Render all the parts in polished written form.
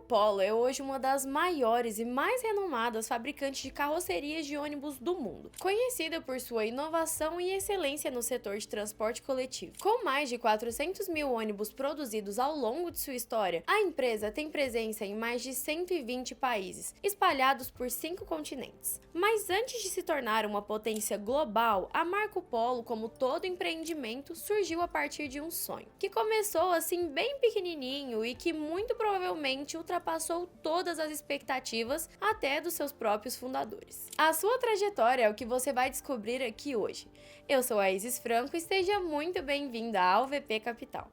Polo é hoje uma das maiores e mais renomadas fabricantes de carrocerias de ônibus do mundo, conhecida por sua inovação e excelência no setor de transporte coletivo. Com mais de 400 mil ônibus produzidos ao longo de sua história, a empresa tem presença em mais de 120 países, espalhados por 5 continentes. Mas antes de se tornar uma potência global, a Marco Polo, como todo empreendimento, surgiu a partir de um sonho, que começou assim bem pequenininho e que muito provavelmente ultrapassou todas as expectativas, até dos seus próprios fundadores. A sua trajetória é o que você vai descobrir aqui hoje. Eu sou a Isis Franco e seja muito bem-vinda ao VP Capital.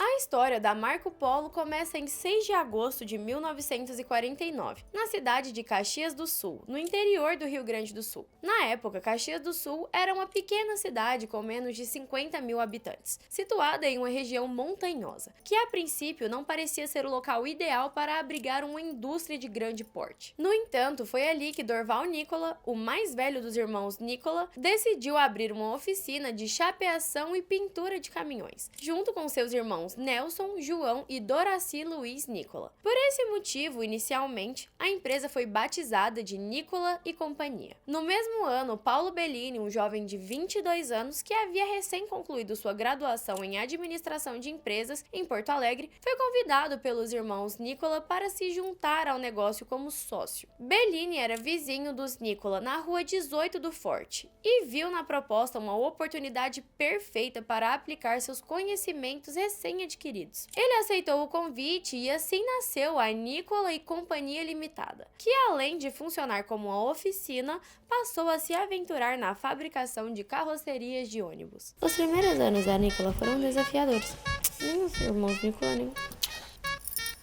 A história da Marco Polo começa em 6 de agosto de 1949, na cidade de Caxias do Sul, no interior do Rio Grande do Sul. Na época, Caxias do Sul era uma pequena cidade com menos de 50 mil habitantes, situada em uma região montanhosa, que a princípio não parecia ser o local ideal para abrigar uma indústria de grande porte. No entanto, foi ali que Dorval Nicola, o mais velho dos irmãos Nicola, decidiu abrir uma oficina de chapeação e pintura de caminhões, junto com seus irmãos Nelson, João e Doraci Luiz Nicola. Por esse motivo, inicialmente, a empresa foi batizada de Nicola e Companhia. No mesmo ano, Paulo Bellini, um jovem de 22 anos que havia recém concluído sua graduação em Administração de Empresas em Porto Alegre, foi convidado pelos irmãos Nicola para se juntar ao negócio como sócio. Bellini era vizinho dos Nicola na rua 18 do Forte e viu na proposta uma oportunidade perfeita para aplicar seus conhecimentos recém-adquiridos. Ele aceitou o convite e assim nasceu a Nicola e Companhia Limitada, que além de funcionar como uma oficina, passou a se aventurar na fabricação de carrocerias de ônibus. Os primeiros anos da Nicola foram desafiadores. Nem os irmãos Nicola, nem...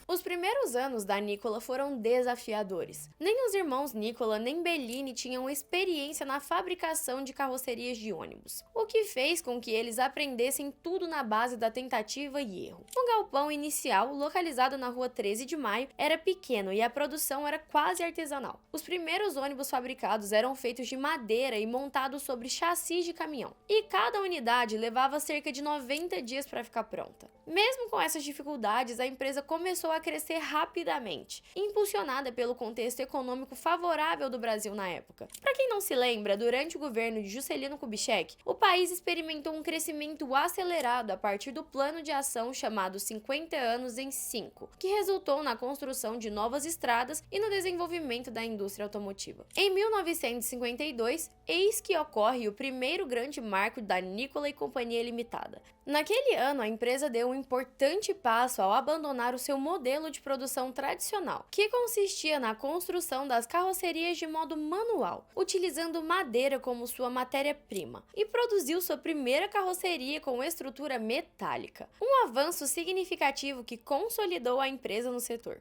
Os primeiros anos da Nicola foram desafiadores. Nem os irmãos Nicola nem Bellini tinham experiência na fabricação de carrocerias de ônibus, o que fez com que eles aprendessem tudo na base da tentativa e erro. O galpão inicial, localizado na rua 13 de Maio, era pequeno e a produção era quase artesanal. Os primeiros ônibus fabricados eram feitos de madeira e montados sobre chassis de caminhão, e cada unidade levava cerca de 90 dias para ficar pronta. Mesmo com essas dificuldades, a empresa começou a crescer rapidamente, impulsionada pelo contexto econômico favorável do Brasil na época. Para quem não se lembra, durante o governo de Juscelino Kubitschek, o país experimentou um crescimento acelerado a partir do plano de ação chamado 50 anos em 5, que resultou na construção de novas estradas e no desenvolvimento da indústria automotiva. Em 1952, eis que ocorre o primeiro grande marco da Nicola e Companhia Limitada. Naquele ano, a empresa deu um importante passo ao abandonar o seu modelo de produção tradicional, que consistia na construção das carrocerias de modo manual, utilizando madeira como sua matéria-prima, e produziu sua primeira carroceria com estrutura metálica, um avanço significativo que consolidou a empresa no setor.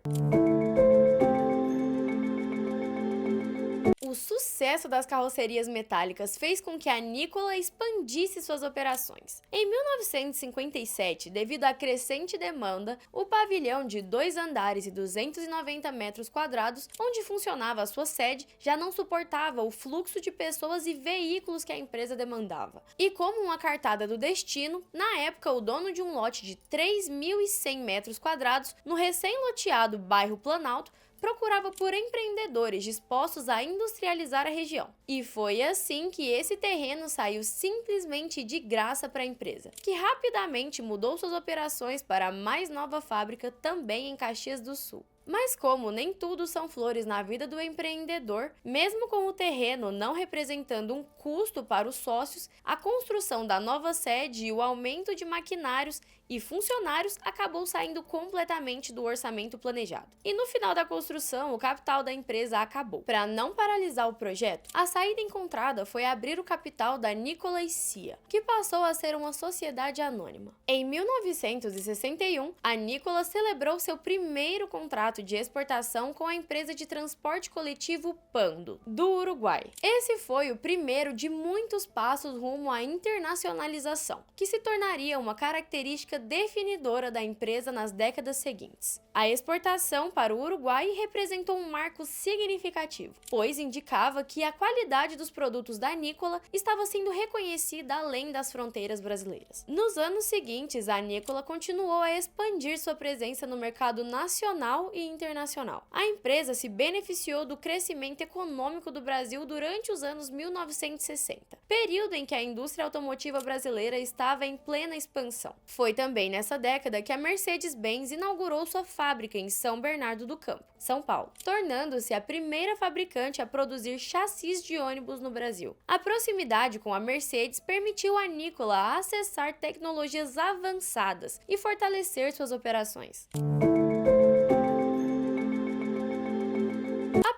O sucesso das carrocerias metálicas fez com que a Nicola expandisse suas operações. Em 1957, devido à crescente demanda, o pavilhão de 2 andares e 290 metros quadrados, onde funcionava a sua sede, já não suportava o fluxo de pessoas e veículos que a empresa demandava. E como uma cartada do destino, na época o dono de um lote de 3.100 metros quadrados, no recém-loteado bairro Planalto, procurava por empreendedores dispostos a industrializar a região. E foi assim que esse terreno saiu simplesmente de graça para a empresa, que rapidamente mudou suas operações para a mais nova fábrica também em Caxias do Sul. Mas como nem tudo são flores na vida do empreendedor, mesmo com o terreno não representando um custo para os sócios, a construção da nova sede e o aumento de maquinários e funcionários acabou saindo completamente do orçamento planejado. E no final da construção, o capital da empresa acabou. Para não paralisar o projeto, a saída encontrada foi abrir o capital da Nicola e Cia, que passou a ser uma sociedade anônima. Em 1961, a Nicola celebrou seu primeiro contrato contrato de exportação com a empresa de transporte coletivo Pando, do Uruguai. Esse foi o primeiro de muitos passos rumo à internacionalização, que se tornaria uma característica definidora da empresa nas décadas seguintes. A exportação para o Uruguai representou um marco significativo, pois indicava que a qualidade dos produtos da Nikola estava sendo reconhecida além das fronteiras brasileiras. Nos anos seguintes, a Nikola continuou a expandir sua presença no mercado nacional e internacional. A empresa se beneficiou do crescimento econômico do Brasil durante os anos 1960, período em que a indústria automotiva brasileira estava em plena expansão. Foi também nessa década que a Mercedes-Benz inaugurou sua fábrica em São Bernardo do Campo, São Paulo, tornando-se a primeira fabricante a produzir chassis de ônibus no Brasil. A proximidade com a Mercedes permitiu a Nikola acessar tecnologias avançadas e fortalecer suas operações.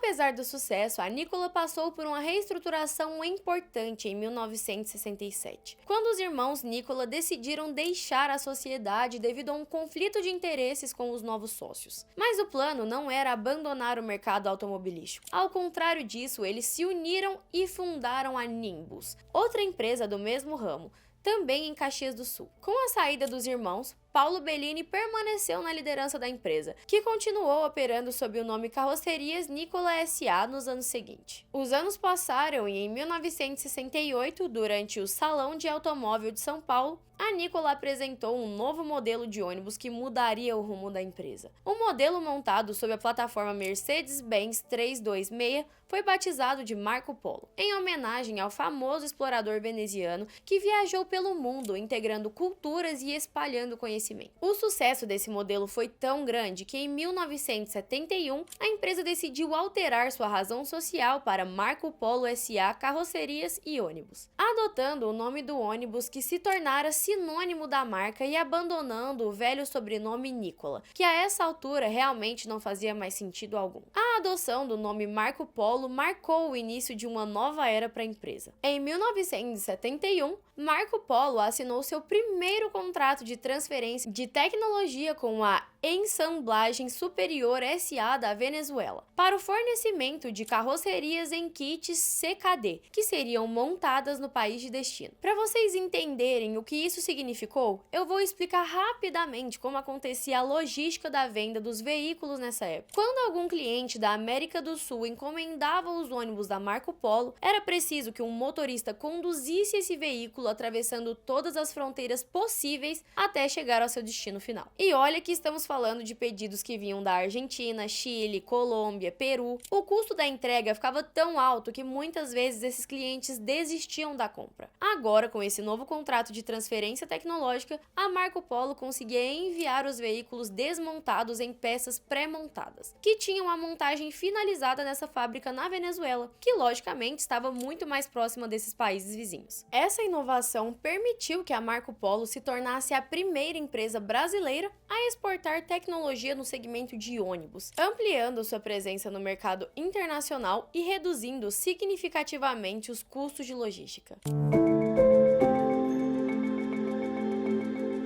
Apesar do sucesso, a Nikola passou por uma reestruturação importante em 1967, quando os irmãos Nikola decidiram deixar a sociedade devido a um conflito de interesses com os novos sócios. Mas o plano não era abandonar o mercado automobilístico. Ao contrário disso, eles se uniram e fundaram a Nimbus, outra empresa do mesmo ramo, também em Caxias do Sul. Com a saída dos irmãos, Paulo Bellini permaneceu na liderança da empresa, que continuou operando sob o nome Carrocerias Nikola S.A. nos anos seguintes. Os anos passaram e em 1968, durante o Salão de Automóvel de São Paulo, a Nikola apresentou um novo modelo de ônibus que mudaria o rumo da empresa. O modelo montado sob a plataforma Mercedes-Benz 326 foi batizado de Marco Polo, em homenagem ao famoso explorador veneziano que viajou pelo mundo integrando culturas e espalhando conhecimento. O sucesso desse modelo foi tão grande que em 1971 a empresa decidiu alterar sua razão social para Marco Polo S.A. Carrocerias e Ônibus, adotando o nome do ônibus que se tornara sinônimo da marca e abandonando o velho sobrenome Nikola, que a essa altura realmente não fazia mais sentido algum. A adoção do nome Marco Polo marcou o início de uma nova era para a empresa. Em 1971, Marco Polo assinou seu primeiro contrato de transferência de tecnologia com a Ensamblagem Superior S.A. da Venezuela, para o fornecimento de carrocerias em kits CKD, que seriam montadas no país de destino. Para vocês entenderem o que isso significou, eu vou explicar rapidamente como acontecia a logística da venda dos veículos nessa época. Quando algum cliente da América do Sul encomendava os ônibus da Marco Polo, era preciso que um motorista conduzisse esse veículo atravessando todas as fronteiras possíveis até chegar ao seu destino final. E olha que estamos falando de pedidos que vinham da Argentina, Chile, Colômbia, Peru. O custo da entrega ficava tão alto que muitas vezes esses clientes desistiam da compra. Agora, com esse novo contrato de transferência tecnológica, a Marco Polo conseguia enviar os veículos desmontados em peças pré-montadas, que tinham a montagem finalizada nessa fábrica na Venezuela, que logicamente estava muito mais próxima desses países vizinhos. Essa inovação permitiu que a Marco Polo se tornasse a primeira empresa brasileira a exportar tecnologia no segmento de ônibus, ampliando sua presença no mercado internacional e reduzindo significativamente os custos de logística.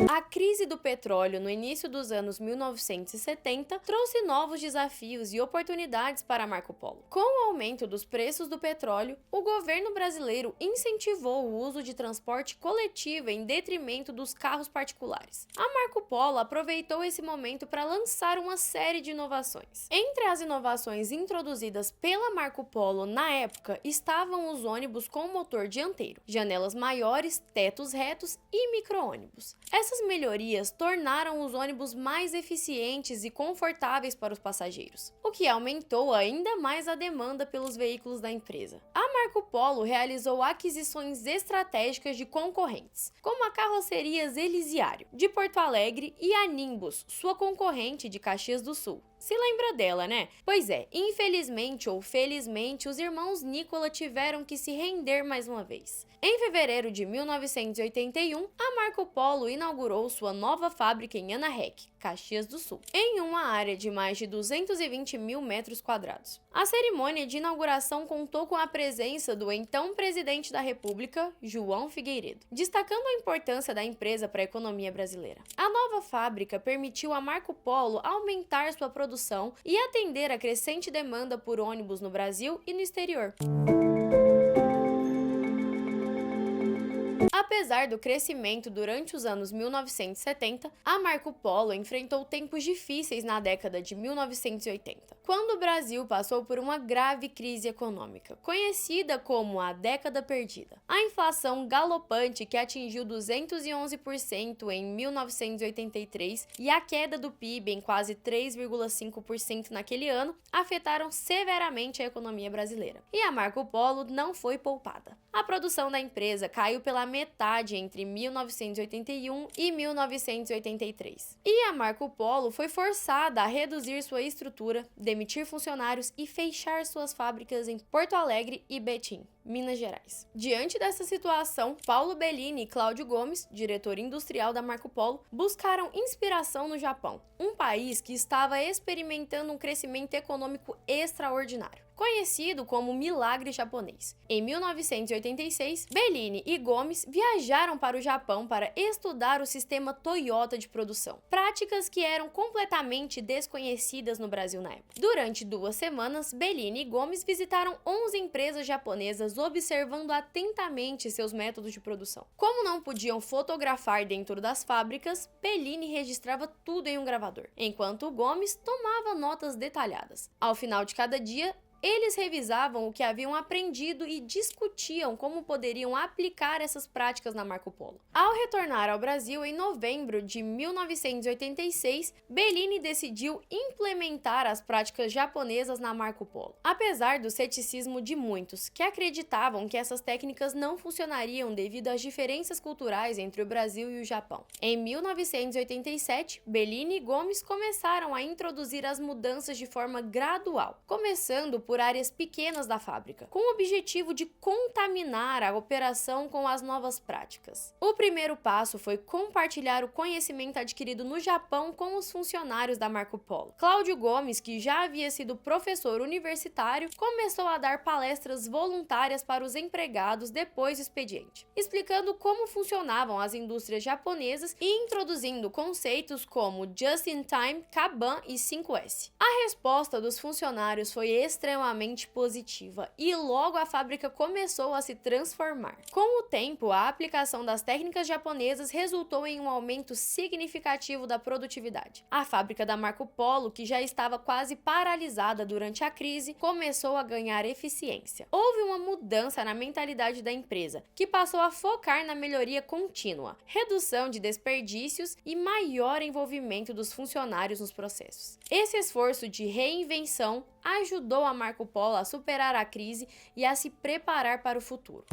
A crise do petróleo no início dos anos 1970 trouxe novos desafios e oportunidades para Marco Polo. Com o aumento dos preços do petróleo, o governo brasileiro incentivou o uso de transporte coletivo em detrimento dos carros particulares. A Marco Polo aproveitou esse momento para lançar uma série de inovações. Entre as inovações introduzidas pela Marco Polo na época estavam os ônibus com motor dianteiro, janelas maiores, tetos retos e micro-ônibus. Essas melhorias tornaram os ônibus mais eficientes e confortáveis para os passageiros, o que aumentou ainda mais a demanda pelos veículos da empresa. A Marco Polo realizou aquisições estratégicas de concorrentes, como a Carrocerias Elisiário, de Porto Alegre, e a Nimbus, sua concorrente de Caxias do Sul. Se lembra dela, né? Pois é, infelizmente ou felizmente, os irmãos Nikola tiveram que se render mais uma vez. Em fevereiro de 1981, a Marco Polo inaugurou sua nova fábrica em Anaheque, Caxias do Sul, em uma área de mais de 220 mil metros quadrados. A cerimônia de inauguração contou com a presença do então presidente da República, João Figueiredo, destacando a importância da empresa para a economia brasileira. A nova fábrica permitiu a Marco Polo aumentar sua produção produção e atender a crescente demanda por ônibus no Brasil e no exterior. Apesar do crescimento durante os anos 1970, a Marco Polo enfrentou tempos difíceis na década de 1980, quando o Brasil passou por uma grave crise econômica, conhecida como a década perdida. A inflação galopante, que atingiu 211% em 1983, e a queda do PIB em quase 3,5% naquele ano, afetaram severamente a economia brasileira. E a Marco Polo não foi poupada. A produção da empresa caiu pela metade entre 1981 e 1983. E a Marco Polo foi forçada a reduzir sua estrutura, demitir funcionários e fechar suas fábricas em Porto Alegre e Betim, Minas Gerais. Diante dessa situação, Paulo Bellini e Cláudio Gomes, diretor industrial da Marco Polo, buscaram inspiração no Japão, um país que estava experimentando um crescimento econômico extraordinário, conhecido como milagre japonês. Em 1986, Bellini e Gomes viajaram para o Japão para estudar o sistema Toyota de produção, práticas que eram completamente desconhecidas no Brasil na época. Durante 2 semanas, Bellini e Gomes visitaram 11 empresas japonesas observando atentamente seus métodos de produção. Como não podiam fotografar dentro das fábricas, Bellini registrava tudo em um gravador, enquanto Gomes tomava notas detalhadas. Ao final de cada dia, eles revisavam o que haviam aprendido e discutiam como poderiam aplicar essas práticas na Marco Polo. Ao retornar ao Brasil em novembro de 1986, Bellini decidiu implementar as práticas japonesas na Marco Polo. Apesar do ceticismo de muitos, que acreditavam que essas técnicas não funcionariam devido às diferenças culturais entre o Brasil e o Japão. Em 1987, Bellini e Gomes começaram a introduzir as mudanças de forma gradual, começando por áreas pequenas da fábrica, com o objetivo de contaminar a operação com as novas práticas. O primeiro passo foi compartilhar o conhecimento adquirido no Japão com os funcionários da Marco Polo. Cláudio Gomes, que já havia sido professor universitário, começou a dar palestras voluntárias para os empregados depois do expediente, explicando como funcionavam as indústrias japonesas e introduzindo conceitos como Just-in-Time, Kanban e 5S. A resposta dos funcionários foi extremamente positiva e logo a fábrica começou a se transformar. Com o tempo, a aplicação das técnicas japonesas resultou em um aumento significativo da produtividade. A fábrica da Marco Polo, que já estava quase paralisada durante a crise, começou a ganhar eficiência. Houve uma mudança na mentalidade da empresa, que passou a focar na melhoria contínua, redução de desperdícios e maior envolvimento dos funcionários nos processos. Esse esforço de reinvenção ajudou a Marco Polo a superar a crise e a se preparar para o futuro.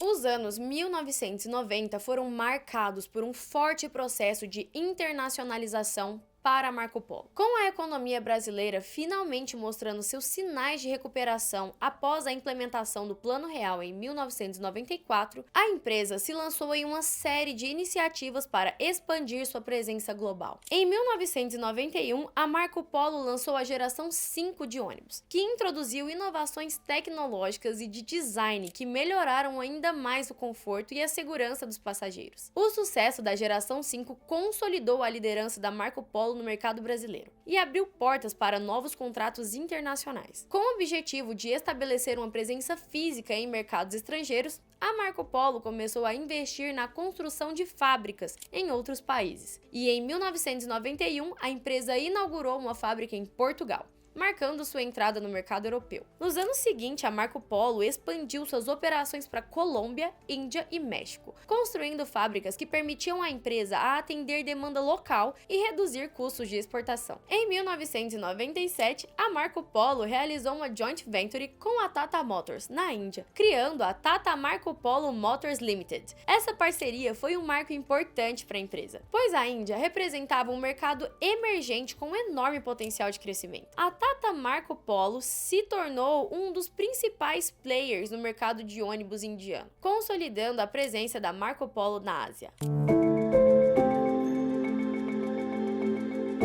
Os anos 1990 foram marcados por um forte processo de internacionalização para a Marco Polo. Com a economia brasileira finalmente mostrando seus sinais de recuperação após a implementação do Plano Real em 1994, a empresa se lançou em uma série de iniciativas para expandir sua presença global. Em 1991, a Marco Polo lançou a geração 5 de ônibus, que introduziu inovações tecnológicas e de design que melhoraram ainda mais o conforto e a segurança dos passageiros. O sucesso da geração 5 consolidou a liderança da Marco Polo no mercado brasileiro e abriu portas para novos contratos internacionais. Com o objetivo de estabelecer uma presença física em mercados estrangeiros, a Marco Polo começou a investir na construção de fábricas em outros países. E em 1991, a empresa inaugurou uma fábrica em Portugal, marcando sua entrada no mercado europeu. Nos anos seguintes, a Marco Polo expandiu suas operações para Colômbia, Índia e México, construindo fábricas que permitiam à empresa a atender demanda local e reduzir custos de exportação. Em 1997, a Marco Polo realizou uma joint venture com a Tata Motors, na Índia, criando a Tata Marco Polo Motors Limited. Essa parceria foi um marco importante para a empresa, pois a Índia representava um mercado emergente com enorme potencial de crescimento. A Tata Marco Polo se tornou um dos principais players no mercado de ônibus indiano, consolidando a presença da Marco Polo na Ásia.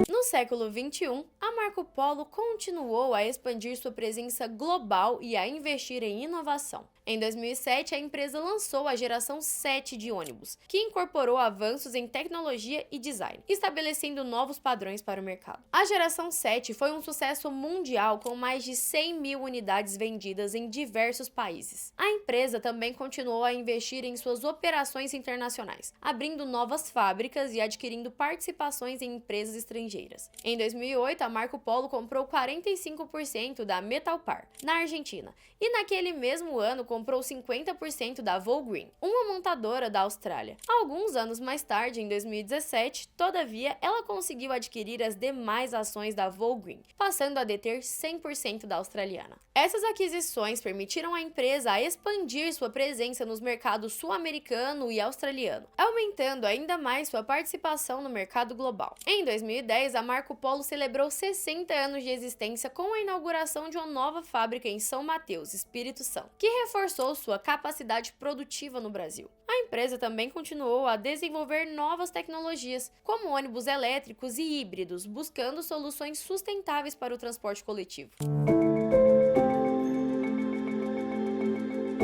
No século XXI, a Marco Polo continuou a expandir sua presença global e a investir em inovação. Em 2007, a empresa lançou a geração 7 de ônibus, que incorporou avanços em tecnologia e design, estabelecendo novos padrões para o mercado. A geração 7 foi um sucesso mundial com mais de 100 mil unidades vendidas em diversos países. A empresa também continuou a investir em suas operações internacionais, abrindo novas fábricas e adquirindo participações em empresas estrangeiras. Em 2008, a Marco Polo comprou 45% da Metalpar, na Argentina, e naquele mesmo ano comprou 50% da Volgreen, uma montadora da Austrália. Alguns anos mais tarde, em 2017, todavia, ela conseguiu adquirir as demais ações da Volgreen, passando a deter 100% da australiana. Essas aquisições permitiram à empresa a expandir sua presença nos mercados sul-americano e australiano, aumentando ainda mais sua participação no mercado global. Em 2010, a Marco Polo celebrou 60 anos de existência com a inauguração de uma nova fábrica em São Mateus, Espírito Santo, que reforçou sua capacidade produtiva no Brasil. A empresa também continuou a desenvolver novas tecnologias, como ônibus elétricos e híbridos, buscando soluções sustentáveis para o transporte coletivo.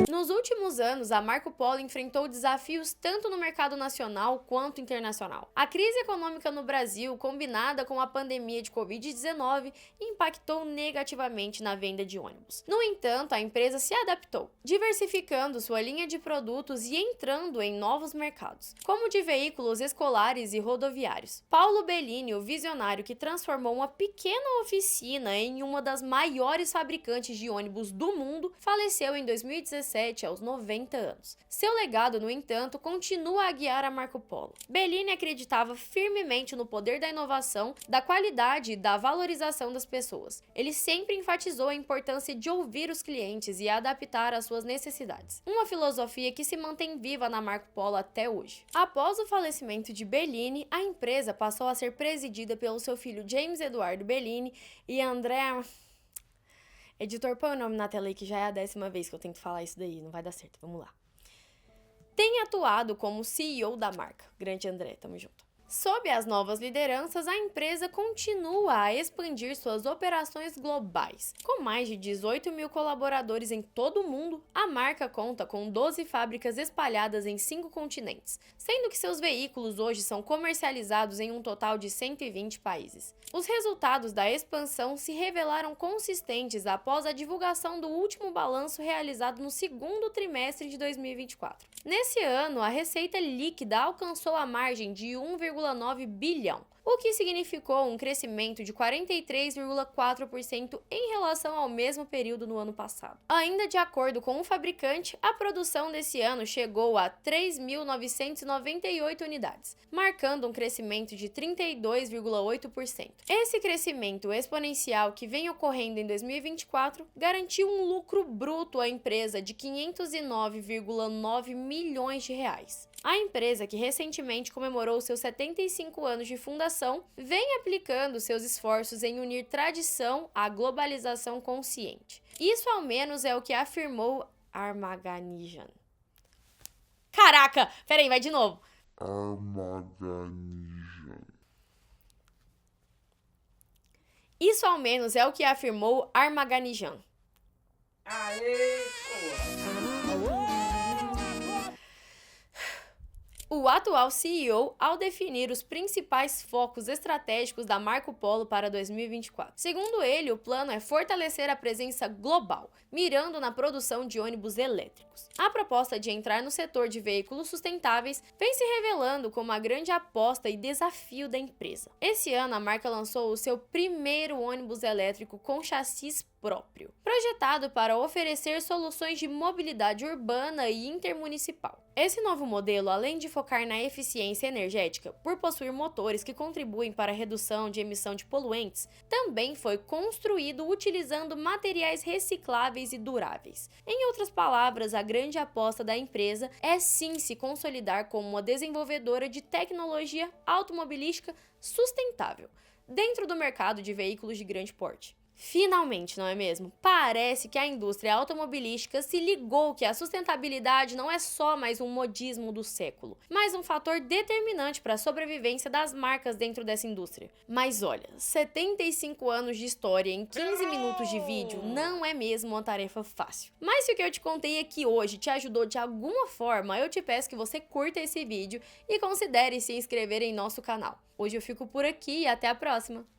Nos últimos anos, a Marco Polo enfrentou desafios tanto no mercado nacional quanto internacional. A crise econômica no Brasil, combinada com a pandemia de Covid-19, impactou negativamente na venda de ônibus. No entanto, a empresa se adaptou, diversificando sua linha de produtos e entrando em novos mercados, como de veículos escolares e rodoviários. Paulo Bellini, o visionário que transformou uma pequena oficina em uma das maiores fabricantes de ônibus do mundo, faleceu em 2017 aos 90 anos. Seu legado, no entanto, continua a guiar a Marco Polo. Bellini acreditava firmemente no poder da inovação, da qualidade e da valorização das pessoas. Ele sempre enfatizou a importância de ouvir os clientes e adaptar às suas necessidades. Uma filosofia que se mantém viva na Marco Polo até hoje. Após o falecimento de Bellini, a empresa passou a ser presidida pelo seu filho James Eduardo Bellini e André... Editor, põe o nome na tela aí que já é a 10ª vez que eu tento falar isso daí, não vai dar certo, vamos lá. Tem atuado como CEO da marca. Grande André, tamo junto. Sob as novas lideranças, a empresa continua a expandir suas operações globais. Com mais de 18 mil colaboradores em todo o mundo, a marca conta com 12 fábricas espalhadas em 5 continentes, sendo que seus veículos hoje são comercializados em um total de 120 países. Os resultados da expansão se revelaram consistentes após a divulgação do último balanço realizado no segundo trimestre de 2024. Nesse ano, a receita líquida alcançou a margem de 1,9 bilhão, o que significou um crescimento de 43,4% em relação ao mesmo período no ano passado. Ainda de acordo com o fabricante, a produção desse ano chegou a 3.998 unidades, marcando um crescimento de 32,8%. Esse crescimento exponencial que vem ocorrendo em 2024 garantiu um lucro bruto à empresa de 509,9 milhões de reais. A empresa, que recentemente comemorou seus 75 anos de fundação, vem aplicando seus esforços em unir tradição à globalização consciente. Isso, ao menos, é o que afirmou Armaganijan. Caraca! Peraí, vai de novo. Armaganijan. Isso, ao menos, é o que afirmou Armaganijan. Aê, porra! O atual CEO, ao definir os principais focos estratégicos da Marco Polo para 2024. Segundo ele, o plano é fortalecer a presença global, mirando na produção de ônibus elétricos. A proposta de entrar no setor de veículos sustentáveis vem se revelando como a grande aposta e desafio da empresa. Esse ano, a marca lançou o seu primeiro ônibus elétrico com chassis próprio, projetado para oferecer soluções de mobilidade urbana e intermunicipal. Esse novo modelo, além de focar na eficiência energética, por possuir motores que contribuem para a redução de emissão de poluentes, também foi construído utilizando materiais recicláveis e duráveis. Em outras palavras, a grande aposta da empresa é sim se consolidar como uma desenvolvedora de tecnologia automobilística sustentável dentro do mercado de veículos de grande porte. Finalmente, não é mesmo? Parece que a indústria automobilística se ligou que a sustentabilidade não é só mais um modismo do século, mas um fator determinante para a sobrevivência das marcas dentro dessa indústria. Mas olha, 75 anos de história em 15 minutos de vídeo não é mesmo uma tarefa fácil. Mas se o que eu te contei aqui hoje te ajudou de alguma forma, eu te peço que você curta esse vídeo e considere se inscrever em nosso canal. Hoje eu fico por aqui e até a próxima!